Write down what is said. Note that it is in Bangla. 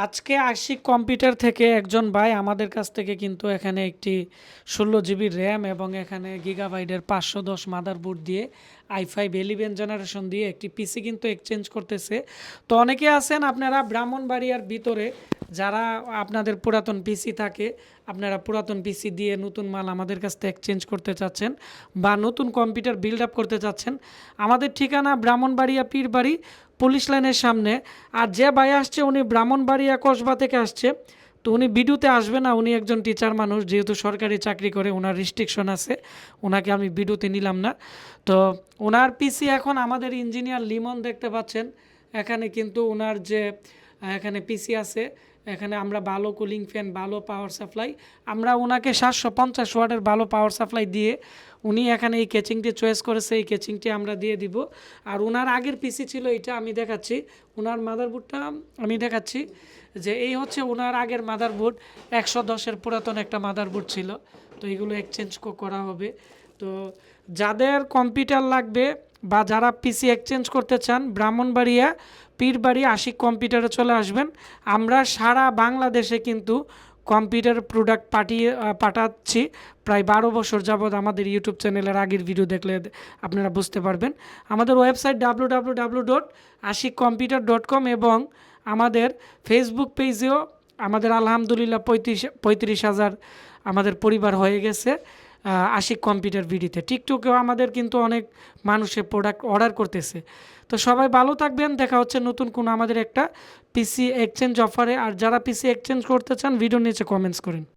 আজকে আশিক কম্পিউটার থেকে একজন ভাই আমাদের কাছ থেকে কিন্তু এখানে একটি 16 জিবি র্যাম এবং এখানে গিগাবাইটের 510 মাদারবোর্ড দিয়ে i5 11 জেনারেশন দিয়ে একটি পিসি কিন্তু এক্সচেঞ্জ করতেছে। তো অনেকে আছেন আপনারা ব্রাহ্মণবাড়িয়ার ভিতরে যারা আপনাদের পুরাতন পিসি থাকে, আপনারা পুরাতন পিসি দিয়ে নতুন মাল আমাদের কাছ থেকে এক্সচেঞ্জ করতে চাচ্ছেন বা নতুন কম্পিউটার বিল্ড আপ করতে চাচ্ছেন, আমাদের ঠিকানা ব্রাহ্মণবাড়িয়া পীরবাড়ি পুলিশ লাইনের সামনে। আর যে ভাই আসছে উনি ব্রাহ্মণবাড়িয়া কসবা থেকে আসছে, তো উনি ভিডিওতে আসবে না, উনি একজন টিচার মানুষ, যেহেতু সরকারি চাকরি করে ওনার রেস্ট্রিকশন আছে, ওনাকে আমি ভিডিওতে নিলাম না। তো ওনার পিসি এখন আমাদের ইঞ্জিনিয়ার লিমন দেখতে পাচ্ছেন এখানে কিন্তু ওনার যে এখানে পিসি আছে, এখানে আমরা ভালো কুলিং ফ্যান, ভালো পাওয়ার সাপ্লাই, আমরা ওনাকে 750 ওয়াটের ভালো পাওয়ার সাপ্লাই দিয়ে উনি এখানে এই কেচিংটি চয়েস করেছে, এই কেচিংটি আমরা দিয়ে দিব। আর ওনার আগের পিসি ছিল এটা, আমি দেখাচ্ছি ওনার মাদারবোর্ডটা, আমি দেখাচ্ছি যে এই হচ্ছে ওনার আগের মাদারবোর্ড, 110-এর পুরাতন একটা মাদারবোর্ড ছিল। তো এগুলো এক্সচেঞ্জ করা হবে। তো যাদের কম্পিউটার লাগবে বা যারা পিসি এক্সচেঞ্জ করতে চান, ব্রাহ্মণবাড়িয়া পীরবাড়ি আশিক কম্পিউটারে চলে আসবেন। আমরা সারা বাংলাদেশে কিন্তু কম্পিউটার প্রোডাক্ট পাঠাচ্ছি। প্রায় 12 বছর যাবৎ আমাদের ইউটিউব চ্যানেলের আগের ভিডিও দেখলে আপনারা বুঝতে পারবেন। আমাদের ওয়েবসাইট www.ashikcomputer.com এবং আমাদের ফেসবুক পেজেও আমাদের আলহামদুলিল্লাহ 35,000 আমাদের পরিবার হয়ে গেছে আশিক কম্পিউটার ভিডিওতে। টিকটকেও আমাদের কিন্তু অনেক মানুষের প্রোডাক্ট অর্ডার করতেছে। তো সবাই ভালো থাকবেন, দেখা হচ্ছে নতুন কোনো আমাদের একটা পিসি এক্সচেঞ্জ অফারে। আর যারা পিসি এক্সচেঞ্জ করতে চান ভিডিও নিচে কমেন্টস করেন।